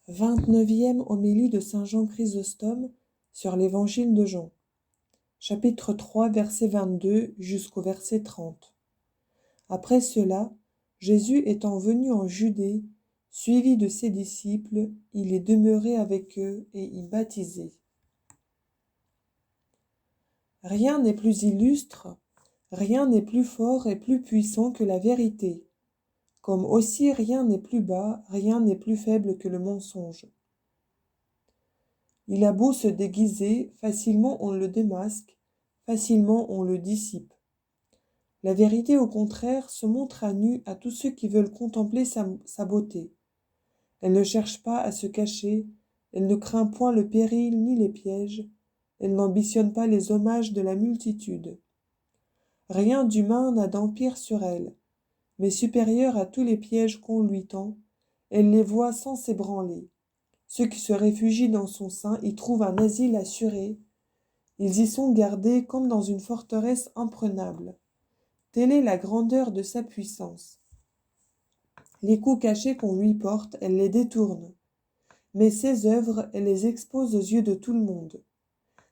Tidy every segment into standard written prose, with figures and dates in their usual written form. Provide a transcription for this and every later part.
29e homélie de saint Jean Chrysostome sur l'évangile de Jean. Chapitre 3, verset 22 jusqu'au verset 30. Après cela, Jésus étant venu en Judée, suivi de ses disciples, il est demeuré avec eux et y baptisait. Rien n'est plus illustre, rien n'est plus fort et plus puissant que la vérité. Comme aussi rien n'est plus bas, rien n'est plus faible que le mensonge. Il a beau se déguiser, facilement on le démasque, facilement on le dissipe. La vérité, au contraire, se montre à nu à tous ceux qui veulent contempler sa beauté. Elle ne cherche pas à se cacher, elle ne craint point le péril ni les pièges, elle n'ambitionne pas les hommages de la multitude. Rien d'humain n'a d'empire sur elle, mais supérieure à tous les pièges qu'on lui tend, elle les voit sans s'ébranler. Ceux qui se réfugient dans son sein y trouvent un asile assuré. Ils y sont gardés comme dans une forteresse imprenable. Telle est la grandeur de sa puissance. Les coups cachés qu'on lui porte, elle les détourne. Mais ses œuvres, elle les expose aux yeux de tout le monde.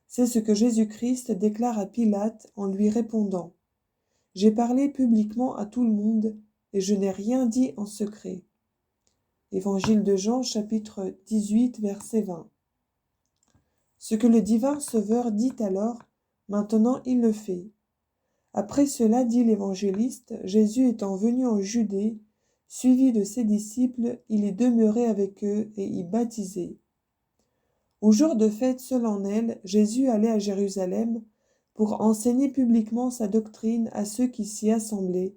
C'est ce que Jésus-Christ déclare à Pilate en lui répondant : « J'ai parlé publiquement à tout le monde, et je n'ai rien dit en secret. » Évangile de Jean, chapitre 18, verset 20. Ce que le divin Sauveur dit alors, maintenant il le fait. Après cela, dit l'évangéliste, Jésus étant venu en Judée, suivi de ses disciples, il est demeuré avec eux et y baptisait. Au jour de fête solennelle, Jésus allait à Jérusalem pour enseigner publiquement sa doctrine à ceux qui s'y assemblaient,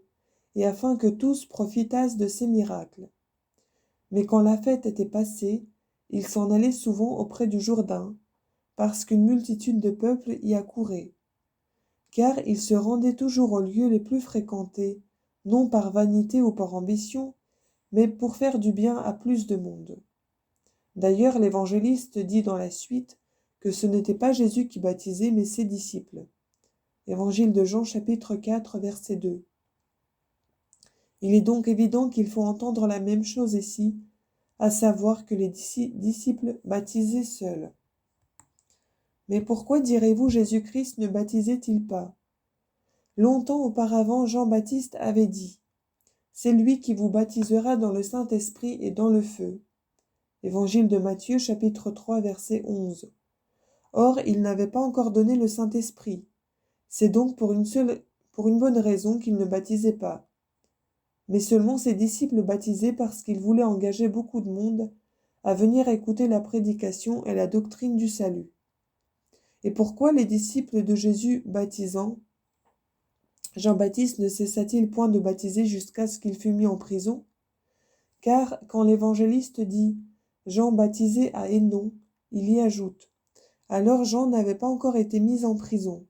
et afin que tous profitassent de ses miracles. Mais quand la fête était passée, il s'en allait souvent auprès du Jourdain, parce qu'une multitude de peuple y accourait. Car il se rendait toujours aux lieux les plus fréquentés, non par vanité ou par ambition, mais pour faire du bien à plus de monde. D'ailleurs, l'évangéliste dit dans la suite que ce n'était pas Jésus qui baptisait, mais ses disciples. Évangile de Jean, chapitre 4, verset 2. Il est donc évident qu'il faut entendre la même chose ici, à savoir que les disciples baptisaient seuls. Mais pourquoi, direz-vous, Jésus-Christ ne baptisait-il pas ? Longtemps auparavant, Jean-Baptiste avait dit : « C'est lui qui vous baptisera dans le Saint-Esprit et dans le feu. » Évangile de Matthieu, chapitre 3, verset 11. Or, il n'avait pas encore donné le Saint-Esprit. C'est donc pour une bonne raison qu'il ne baptisait pas. Mais seulement ses disciples baptisaient parce qu'ils voulaient engager beaucoup de monde à venir écouter la prédication et la doctrine du salut. Et pourquoi les disciples de Jésus baptisant, Jean-Baptiste ne cessa-t-il point de baptiser jusqu'à ce qu'il fût mis en prison ? Car quand l'évangéliste dit « Jean baptisait à Hénon », il y ajoute « Alors Jean n'avait pas encore été mis en prison ».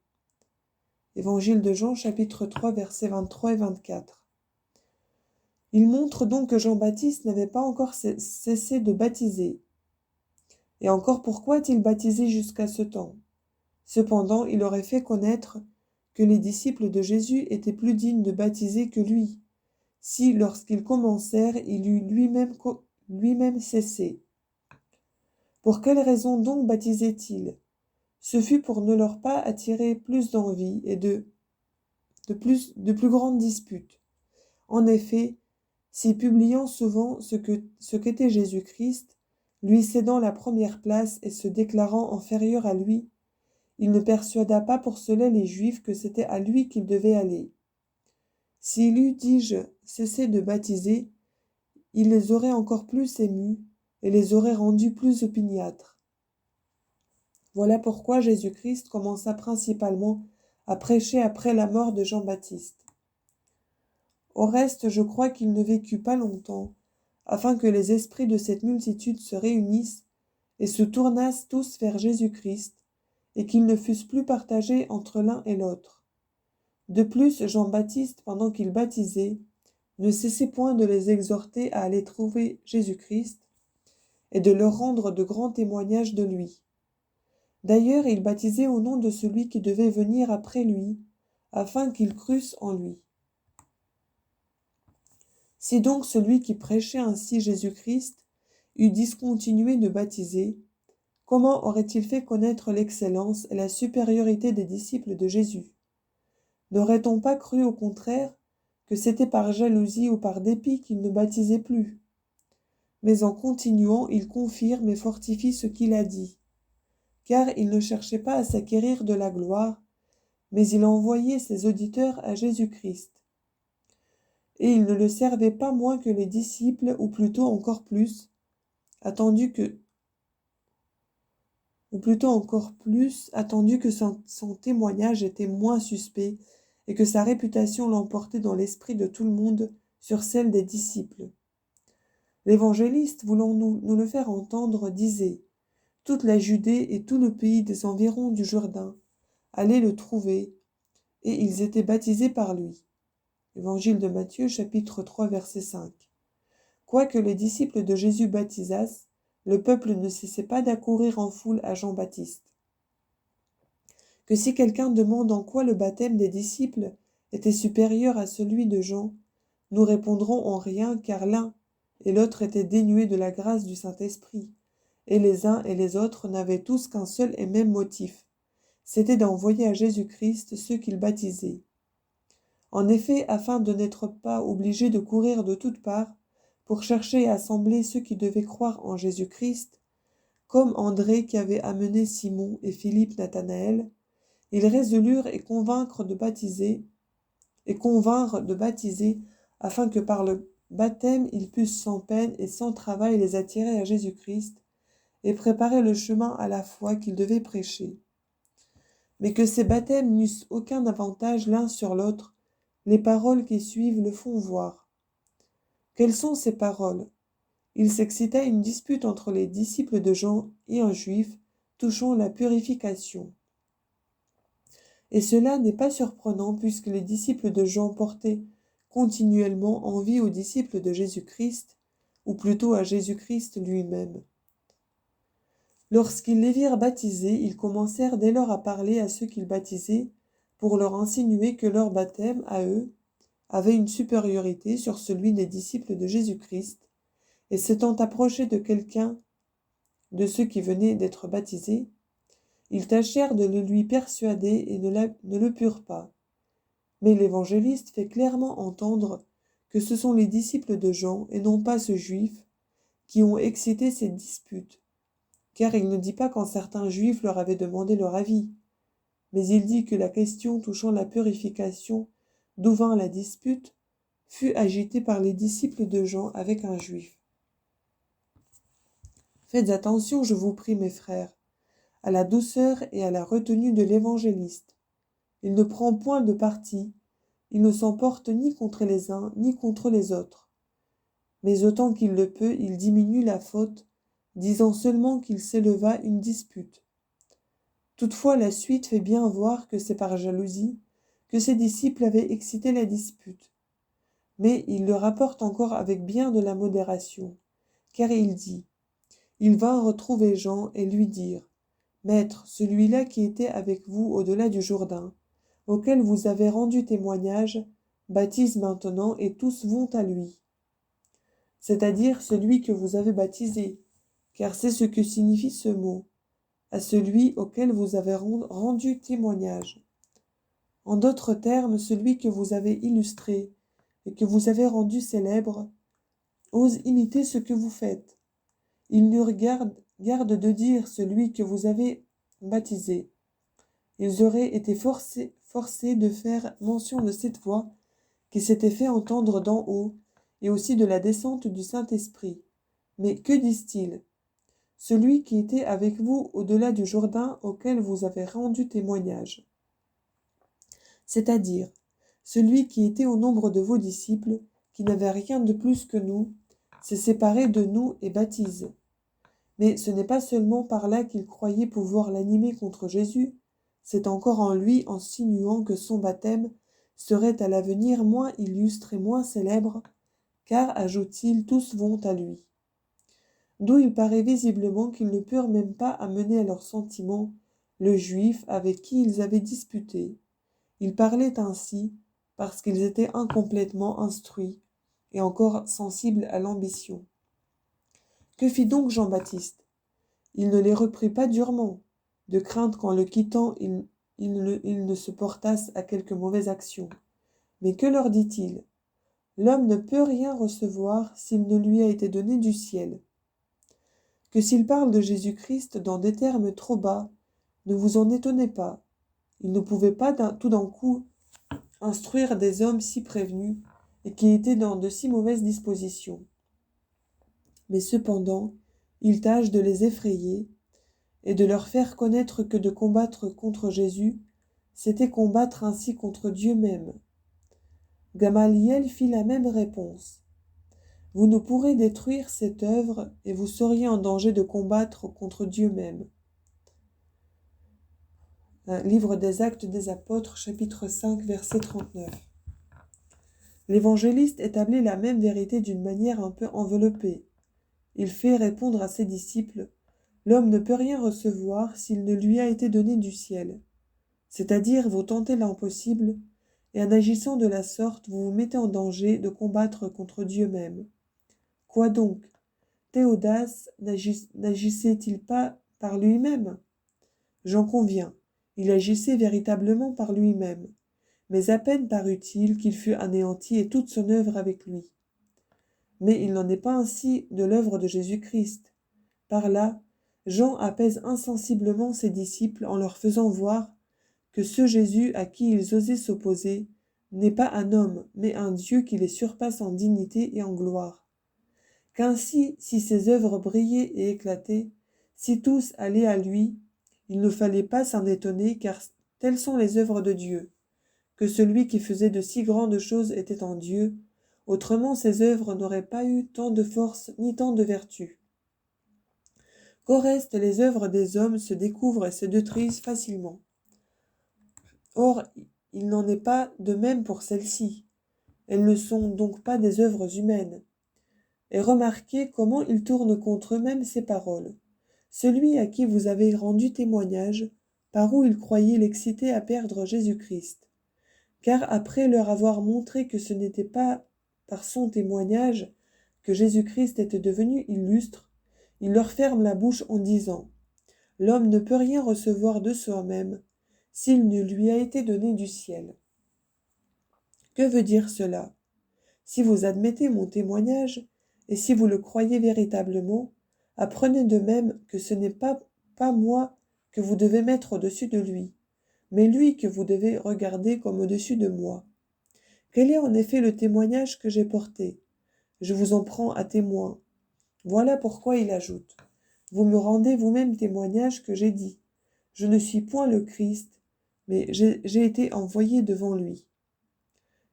Évangile de Jean, chapitre 3, versets 23 et 24. Il montre donc que Jean-Baptiste n'avait pas encore cessé de baptiser. Et encore, pourquoi a-t-il baptisé jusqu'à ce temps ? Cependant, il aurait fait connaître que les disciples de Jésus étaient plus dignes de baptiser que lui, si, lorsqu'ils commencèrent, il eût lui-même cessé. Pour quelle raison donc baptisait-il ? Ce fut pour ne leur pas attirer plus d'envie et de plus grandes disputes. En effet, si publiant souvent ce qu'était Jésus-Christ, lui cédant la première place et se déclarant inférieur à lui, il ne persuada pas pour cela les Juifs que c'était à lui qu'ils devaient aller. S'il eût, dis-je, cessé de baptiser, il les aurait encore plus émus et les aurait rendus plus opiniâtres. Voilà pourquoi Jésus-Christ commença principalement à prêcher après la mort de Jean-Baptiste. Au reste, je crois qu'il ne vécut pas longtemps, afin que les esprits de cette multitude se réunissent et se tournassent tous vers Jésus-Christ, et qu'ils ne fussent plus partagés entre l'un et l'autre. De plus, Jean-Baptiste, pendant qu'il baptisait, ne cessait point de les exhorter à aller trouver Jésus-Christ et de leur rendre de grands témoignages de lui. D'ailleurs, il baptisait au nom de celui qui devait venir après lui, afin qu'ils crussent en lui. Si donc celui qui prêchait ainsi Jésus-Christ eût discontinué de baptiser, comment aurait-il fait connaître l'excellence et la supériorité des disciples de Jésus? N'aurait-on pas cru au contraire que c'était par jalousie ou par dépit qu'il ne baptisait plus? Mais en continuant, il confirme et fortifie ce qu'il a dit, car il ne cherchait pas à s'acquérir de la gloire, mais il envoyait ses auditeurs à Jésus-Christ. Et il ne le servait pas moins que les disciples, ou plutôt encore plus, attendu que son témoignage était moins suspect et que sa réputation l'emportait dans l'esprit de tout le monde sur celle des disciples. L'évangéliste, voulant nous le faire entendre, disait: toute la Judée et tout le pays des environs du Jourdain allaient le trouver, et ils étaient baptisés par lui. Évangile de Matthieu, chapitre 3, verset 5. Quoique les disciples de Jésus baptisassent, le peuple ne cessait pas d'accourir en foule à Jean-Baptiste. Que si quelqu'un demande en quoi le baptême des disciples était supérieur à celui de Jean, nous répondrons en rien, car l'un et l'autre étaient dénués de la grâce du Saint-Esprit, et les uns et les autres n'avaient tous qu'un seul et même motif, c'était d'envoyer à Jésus-Christ ceux qu'ils baptisaient. En effet, afin de n'être pas obligés de courir de toutes parts pour chercher et assembler ceux qui devaient croire en Jésus-Christ, comme André qui avait amené Simon et Philippe Nathanaël, ils résolurent et convinrent de baptiser, afin que par le baptême ils pussent sans peine et sans travail les attirer à Jésus-Christ et préparer le chemin à la foi qu'ils devaient prêcher. Mais que ces baptêmes n'eussent aucun avantage l'un sur l'autre, les paroles qui suivent le font voir. Quelles sont ces paroles? Il s'excita une dispute entre les disciples de Jean et un juif touchant la purification. Et cela n'est pas surprenant puisque les disciples de Jean portaient continuellement envie aux disciples de Jésus-Christ, ou plutôt à Jésus-Christ lui-même. Lorsqu'ils les virent baptisés, ils commencèrent dès lors à parler à ceux qu'ils baptisaient pour leur insinuer que leur baptême, à eux, avait une supériorité sur celui des disciples de Jésus-Christ, et s'étant approchés de quelqu'un de ceux qui venaient d'être baptisés, ils tâchèrent de le lui persuader et ne le purent pas. Mais l'évangéliste fait clairement entendre que ce sont les disciples de Jean, et non pas ce juif, qui ont excité cette dispute, car il ne dit pas quand certains juifs leur avaient demandé leur avis, mais il dit que la question touchant la purification, d'où vint la dispute, fut agitée par les disciples de Jean avec un juif. Faites attention, je vous prie, mes frères, à la douceur et à la retenue de l'évangéliste. Il ne prend point de parti, il ne s'emporte ni contre les uns ni contre les autres. Mais autant qu'il le peut, il diminue la faute, disant seulement qu'il s'éleva une dispute. Toutefois, la suite fait bien voir que c'est par jalousie que ses disciples avaient excité la dispute. Mais il le rapporte encore avec bien de la modération, car il dit: ils vinrent retrouver Jean et lui dirent: Maître, celui-là qui était avec vous au-delà du Jourdain, auquel vous avez rendu témoignage, baptise maintenant et tous vont à lui. C'est-à-dire celui que vous avez baptisé, car c'est ce que signifie ce mot, à celui auquel vous avez rendu témoignage. En d'autres termes, celui que vous avez illustré et que vous avez rendu célèbre, ose imiter ce que vous faites. Il nous garde de dire celui que vous avez baptisé. Ils auraient été forcés de faire mention de cette voix qui s'était fait entendre d'en haut, et aussi de la descente du Saint-Esprit. Mais que disent-ils? Celui qui était avec vous au-delà du Jourdain auquel vous avez rendu témoignage. C'est-à-dire, celui qui était au nombre de vos disciples, qui n'avait rien de plus que nous, s'est séparé de nous et baptise. Mais ce n'est pas seulement par là qu'il croyait pouvoir l'animer contre Jésus, c'est encore en lui insinuant que son baptême serait à l'avenir moins illustre et moins célèbre, car, ajoute-t-il, tous vont à lui. D'où il paraît visiblement qu'ils ne purent même pas amener à leur sentiment le juif avec qui ils avaient disputé. Ils parlaient ainsi parce qu'ils étaient incomplètement instruits et encore sensibles à l'ambition. Que fit donc Jean-Baptiste? Il ne les reprit pas durement, de crainte qu'en le quittant, ils ne se portassent à quelque mauvaise action. Mais que leur dit-il? L'homme ne peut rien recevoir s'il ne lui a été donné du ciel. Que s'il parle de Jésus-Christ dans des termes trop bas, ne vous en étonnez pas. Il ne pouvait pas tout d'un coup instruire des hommes si prévenus et qui étaient dans de si mauvaises dispositions. Mais cependant, il tâche de les effrayer et de leur faire connaître que de combattre contre Jésus, c'était combattre ainsi contre Dieu même. Gamaliel fit la même réponse. Vous ne pourrez détruire cette œuvre et vous seriez en danger de combattre contre Dieu même. Livre des Actes des Apôtres, chapitre 5, verset 39. L'évangéliste établit la même vérité d'une manière un peu enveloppée. Il fait répondre à ses disciples « L'homme ne peut rien recevoir s'il ne lui a été donné du ciel. » C'est-à-dire, vous tentez l'impossible, et en agissant de la sorte, vous vous mettez en danger de combattre contre Dieu même. Quoi donc? Théodas n'agissait-il pas par lui-même? J'en conviens, il agissait véritablement par lui-même, mais à peine parut-il qu'il fut anéanti et toute son œuvre avec lui. Mais il n'en est pas ainsi de l'œuvre de Jésus-Christ. Par là, Jean apaise insensiblement ses disciples en leur faisant voir que ce Jésus à qui ils osaient s'opposer n'est pas un homme, mais un Dieu qui les surpasse en dignité et en gloire. Qu'ainsi, si ses œuvres brillaient et éclataient, si tous allaient à lui, il ne fallait pas s'en étonner, car telles sont les œuvres de Dieu, que celui qui faisait de si grandes choses était en Dieu, autrement ses œuvres n'auraient pas eu tant de force ni tant de vertu. Qu'au reste, les œuvres des hommes se découvrent et se détruisent facilement. Or, il n'en est pas de même pour celles-ci. Elles ne sont donc pas des œuvres humaines. Et remarquez comment ils tournent contre eux-mêmes ces paroles. Celui à qui vous avez rendu témoignage, par où ils croyaient l'exciter à perdre Jésus-Christ. Car après leur avoir montré que ce n'était pas par son témoignage que Jésus-Christ était devenu illustre, il leur ferme la bouche en disant « L'homme ne peut rien recevoir de soi-même s'il ne lui a été donné du ciel. » Que veut dire cela? Si vous admettez mon témoignage, et si vous le croyez véritablement, apprenez de même que ce n'est pas moi que vous devez mettre au-dessus de lui, mais lui que vous devez regarder comme au-dessus de moi. Quel est en effet le témoignage que j'ai porté? Je vous en prends à témoin. Voilà pourquoi il ajoute. Vous me rendez vous-même témoignage que j'ai dit. Je ne suis point le Christ, mais j'ai été envoyé devant lui.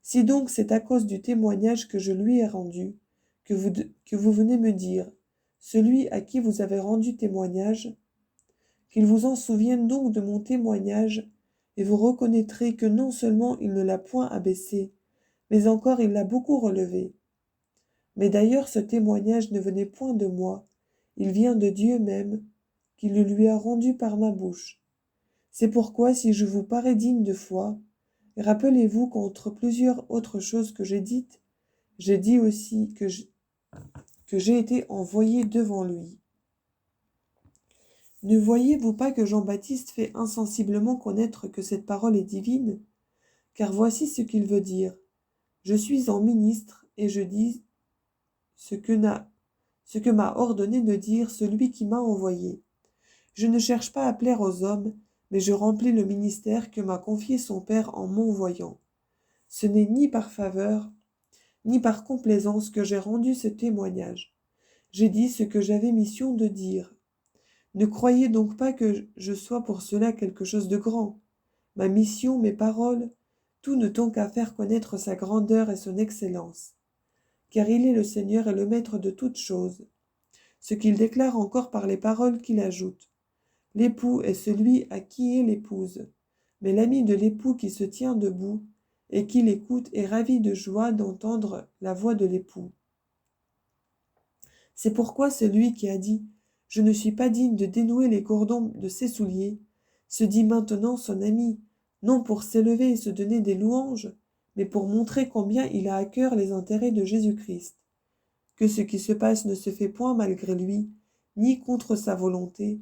Si donc c'est à cause du témoignage que je lui ai rendu, que vous venez me dire, celui à qui vous avez rendu témoignage, qu'il vous en souvienne donc de mon témoignage, et vous reconnaîtrez que non seulement il ne l'a point abaissé, mais encore il l'a beaucoup relevé. Mais d'ailleurs ce témoignage ne venait point de moi, il vient de Dieu même, qui le lui a rendu par ma bouche. C'est pourquoi si je vous parais digne de foi, rappelez-vous qu'entre plusieurs autres choses que j'ai dites, j'ai dit aussi que j'ai été envoyé devant lui. Ne voyez-vous pas que Jean-Baptiste fait insensiblement connaître que cette parole est divine? Car voici ce qu'il veut dire. Je suis en ministre et je dis ce que m'a ordonné de dire celui qui m'a envoyé. Je ne cherche pas à plaire aux hommes, mais je remplis le ministère que m'a confié son Père en m'envoyant. Ce n'est ni par faveur, ni par complaisance que j'ai rendu ce témoignage. J'ai dit ce que j'avais mission de dire. Ne croyez donc pas que je sois pour cela quelque chose de grand. Ma mission, mes paroles, tout ne tend qu'à faire connaître sa grandeur et son excellence. Car il est le Seigneur et le Maître de toutes choses. Ce qu'il déclare encore par les paroles qu'il ajoute. L'époux est celui à qui est l'épouse, mais l'ami de l'époux qui se tient debout et qui l'écoute est ravi de joie d'entendre la voix de l'époux. C'est pourquoi celui qui a dit « Je ne suis pas digne de dénouer les cordons de ses souliers » se dit maintenant son ami, non pour s'élever et se donner des louanges, mais pour montrer combien il a à cœur les intérêts de Jésus-Christ. que ce qui se passe ne se fait point malgré lui, ni contre sa volonté,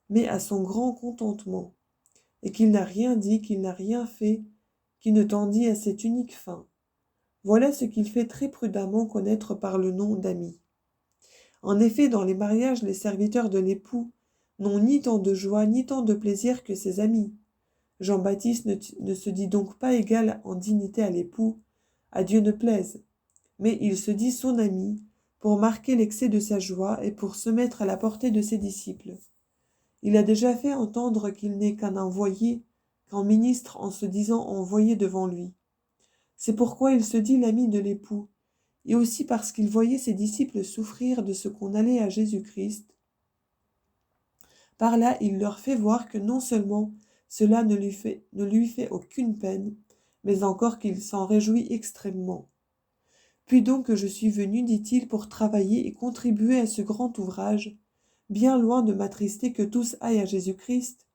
mais à son grand contentement, et qu'il n'a rien dit, qu'il n'a rien fait, qui ne tendit à cette unique fin. Voilà ce qu'il fait très prudemment connaître par le nom d'ami. En effet, dans les mariages, les serviteurs de l'époux n'ont ni tant de joie ni tant de plaisir que ses amis. Jean-Baptiste ne se dit donc pas égal en dignité à l'époux, à Dieu ne plaise, mais il se dit son ami, pour marquer l'excès de sa joie et pour se mettre à la portée de ses disciples. Il a déjà fait entendre qu'il n'est qu'un envoyé, qu'un ministre en se disant envoyé devant lui. C'est pourquoi il se dit l'ami de l'époux, et aussi parce qu'il voyait ses disciples souffrir de ce qu'on allait à Jésus-Christ. Par là, il leur fait voir que non seulement cela ne lui fait aucune peine, mais encore qu'il s'en réjouit extrêmement. Puis donc que je suis venu, dit-il, pour travailler et contribuer à ce grand ouvrage, bien loin de m'attrister que tous aillent à Jésus-Christ,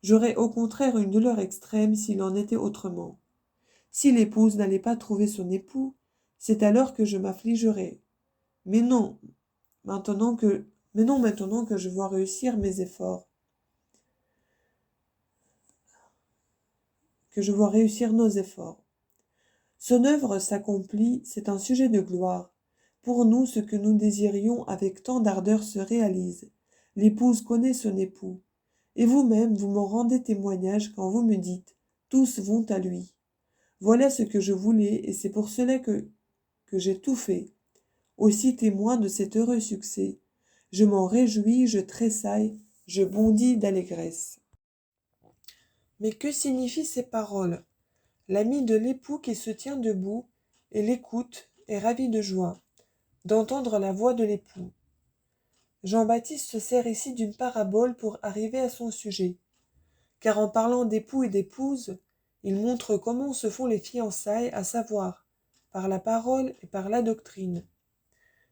j'aurais au contraire une douleur extrême s'il en était autrement. Si l'épouse n'allait pas trouver son époux, c'est alors que je m'affligerais. Mais non, maintenant que je vois réussir mes efforts, que je vois réussir nos efforts. Son œuvre s'accomplit, c'est un sujet de gloire. Pour nous, ce que nous désirions avec tant d'ardeur se réalise. L'épouse connaît son époux. Et vous-même, vous m'en rendez témoignage quand vous me dites « tous vont à lui ». Voilà ce que je voulais, et c'est pour cela que j'ai tout fait. Aussi témoin de cet heureux succès. Je m'en réjouis, je tressaille, je bondis d'allégresse. Mais que signifient ces paroles ? L'ami de l'époux qui se tient debout et l'écoute est ravi de joie, d'entendre la voix de l'époux. Jean-Baptiste se sert ici d'une parabole pour arriver à son sujet, car en parlant d'époux et d'épouse, il montre comment se font les fiançailles, à savoir, par la parole et par la doctrine.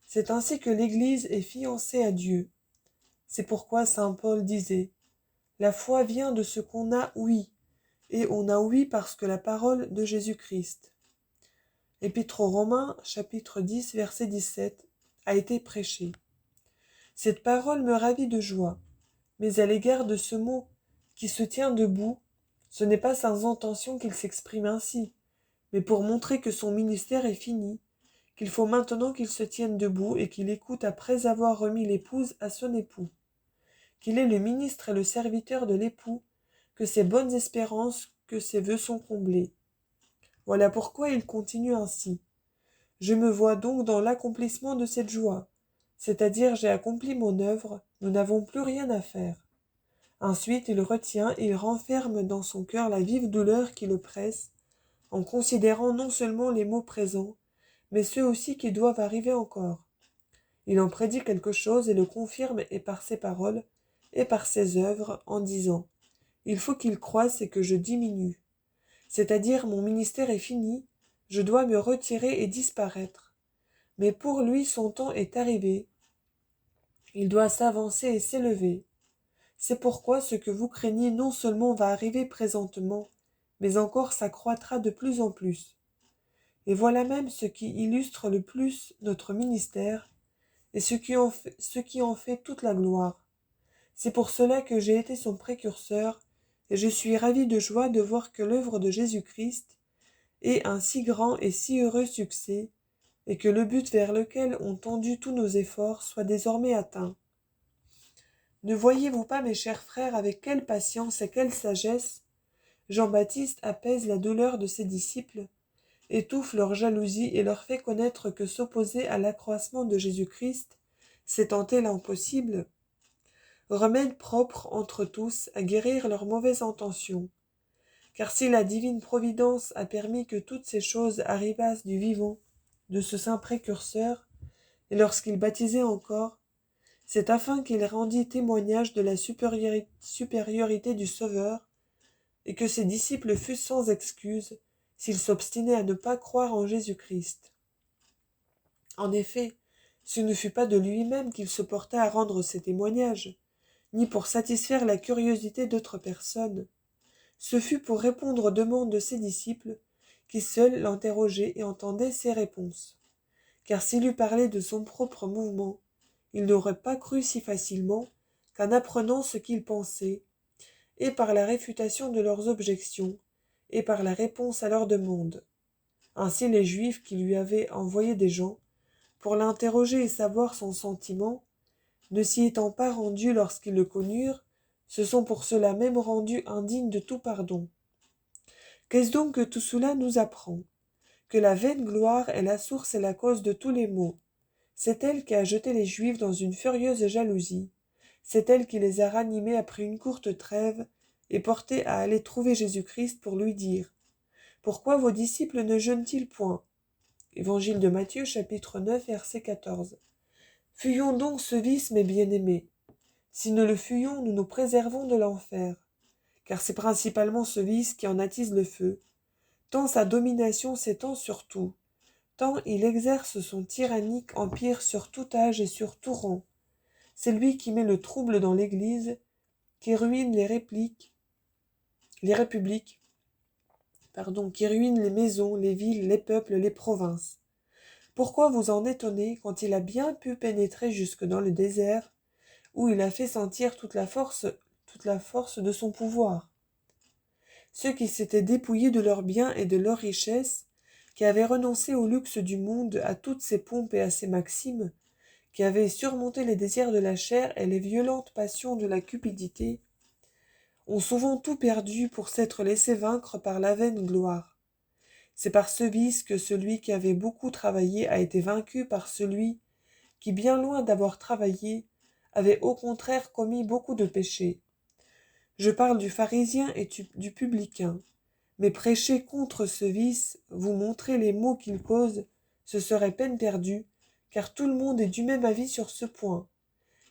C'est ainsi que l'Église est fiancée à Dieu. C'est pourquoi saint Paul disait « La foi vient de ce qu'on a ouï, et on a ouï parce que la parole de Jésus-Christ. » Épître aux Romains, chapitre 10, verset 17, a été prêchée. Cette parole me ravit de joie, mais à l'égard de ce mot qui se tient debout, ce n'est pas sans intention qu'il s'exprime ainsi, mais pour montrer que son ministère est fini, qu'il faut maintenant qu'il se tienne debout et qu'il écoute après avoir remis l'épouse à son époux, qu'il est le ministre et le serviteur de l'époux, que ses bonnes espérances, que ses vœux sont comblés. Voilà pourquoi il continue ainsi. Je me vois donc dans l'accomplissement de cette joie, c'est-à-dire j'ai accompli mon œuvre, nous n'avons plus rien à faire. Ensuite il retient et il renferme dans son cœur la vive douleur qui le presse, en considérant non seulement les maux présents, mais ceux aussi qui doivent arriver encore. Il en prédit quelque chose et le confirme et par ses paroles, et par ses œuvres, en disant « Il faut qu'il croisse et que je diminue. C'est-à-dire mon ministère est fini, je dois me retirer et disparaître. Mais pour lui son temps est arrivé. Il doit s'avancer et s'élever. C'est pourquoi ce que vous craignez non seulement va arriver présentement, mais encore s'accroîtra de plus en plus. Et voilà même ce qui illustre le plus notre ministère, et ce qui en fait toute la gloire. C'est pour cela que j'ai été son précurseur, et je suis ravi de joie de voir que l'œuvre de Jésus-Christ ait un si grand et si heureux succès, et que le but vers lequel ont tendu tous nos efforts soit désormais atteint. Ne voyez-vous pas, mes chers frères, avec quelle patience et quelle sagesse Jean-Baptiste apaise la douleur de ses disciples, étouffe leur jalousie et leur fait connaître que s'opposer à l'accroissement de Jésus-Christ, c'est tenter l'impossible. Remède propre entre tous à guérir leurs mauvaises intentions. Car si la divine providence a permis que toutes ces choses arrivassent du vivant de ce saint précurseur, et lorsqu'il baptisait encore, c'est afin qu'il rendît témoignage de la supériorité du Sauveur, et que ses disciples fussent sans excuse, s'il s'obstinait à ne pas croire en Jésus-Christ. En effet, ce ne fut pas de lui-même qu'il se porta à rendre ces témoignages, ni pour satisfaire la curiosité d'autres personnes. Ce fut pour répondre aux demandes de ses disciples, qui seuls l'interrogeaient et entendaient ses réponses. car s'il eût parlé de son propre mouvement, il n'aurait pas cru si facilement qu'en apprenant ce qu'ils pensaient, et par la réfutation de leurs objections, et par la réponse à leurs demandes. Ainsi les Juifs qui lui avaient envoyé des gens pour l'interroger et savoir son sentiment, ne s'y étant pas rendus lorsqu'ils le connurent, se sont pour cela même rendus indignes de tout pardon. Qu'est-ce donc que tout cela nous apprend? Que la vaine gloire est la source et la cause de tous les maux. C'est elle qui a jeté les Juifs dans une furieuse jalousie. C'est elle qui les a ranimés après une courte trêve et portés à aller trouver Jésus-Christ pour lui dire « Pourquoi vos disciples ne jeûnent-ils point ?» Évangile de Matthieu, chapitre 9, verset 14. Fuyons donc ce vice, mes bien-aimés. Si nous le fuyons, nous nous préservons de l'enfer, car c'est principalement ce vice qui en attise le feu, tant sa domination s'étend sur tout, tant il exerce son tyrannique empire sur tout âge et sur tout rang. C'est lui qui met le trouble dans l'Église, qui ruine les républiques, qui ruine les maisons, les villes, les peuples, les provinces. Pourquoi vous en étonner quand il a bien pu pénétrer jusque dans le désert, où il a fait sentir toute la force de son pouvoir? Ceux qui s'étaient dépouillés de leurs biens et de leurs richesses, qui avaient renoncé au luxe du monde, à toutes ses pompes et à ses maximes, qui avaient surmonté les désirs de la chair et les violentes passions de la cupidité, ont souvent tout perdu pour s'être laissés vaincre par la vaine gloire. C'est par ce vice que celui qui avait beaucoup travaillé a été vaincu par celui qui, bien loin d'avoir travaillé, avait au contraire commis beaucoup de péchés. Je parle du pharisien et du publicain, mais prêcher contre ce vice, vous montrer les maux qu'il cause, ce serait peine perdue, car tout le monde est du même avis sur ce point.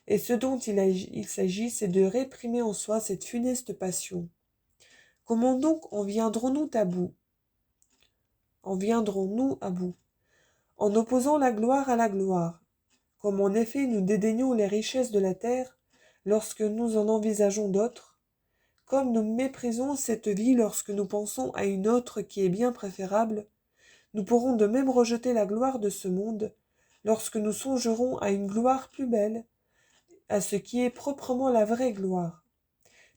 Et ce dont il s'agit, c'est de réprimer en soi cette funeste passion. Comment donc en viendrons-nous à bout? En opposant la gloire à la gloire. Comme en effet nous dédaignons les richesses de la terre lorsque nous en envisageons d'autres, comme nous méprisons cette vie lorsque nous pensons à une autre qui est bien préférable, nous pourrons de même rejeter la gloire de ce monde lorsque nous songerons à une gloire plus belle, à ce qui est proprement la vraie gloire.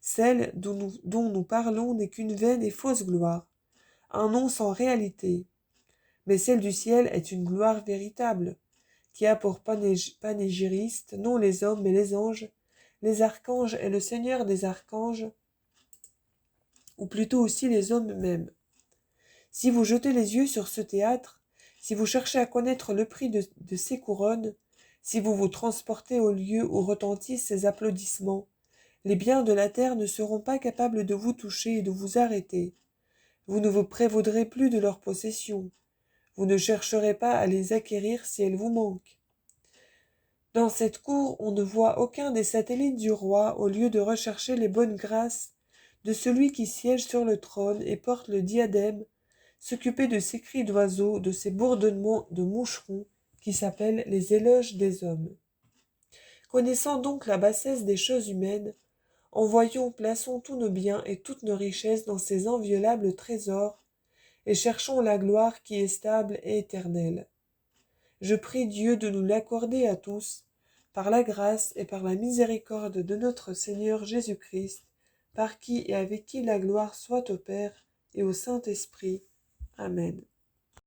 Celle dont nous parlons n'est qu'une vaine et fausse gloire, un nom sans réalité. Mais celle du ciel est une gloire véritable, qui a pour panégyristes non les hommes mais les anges, les archanges et le Seigneur des archanges, ou plutôt aussi les hommes mêmes. Si vous jetez les yeux sur ce théâtre, si vous cherchez à connaître le prix de ces couronnes, si vous vous transportez au lieu où retentissent ces applaudissements, les biens de la terre ne seront pas capables de vous toucher et de vous arrêter. Vous ne vous prévaudrez plus de leur possession. Vous ne chercherez pas à les acquérir si elles vous manquent. Dans cette cour, on ne voit aucun des satellites du roi au lieu de rechercher les bonnes grâces de celui qui siège sur le trône et porte le diadème, s'occuper de ces cris d'oiseaux, de ces bourdonnements de moucherons qui s'appellent les éloges des hommes. Connaissant donc la bassesse des choses humaines, plaçons tous nos biens et toutes nos richesses dans ces inviolables trésors, et cherchons la gloire qui est stable et éternelle. Je prie Dieu de nous l'accorder à tous, par la grâce et par la miséricorde de notre Seigneur Jésus-Christ, par qui et avec qui la gloire soit au Père et au Saint-Esprit. Amen.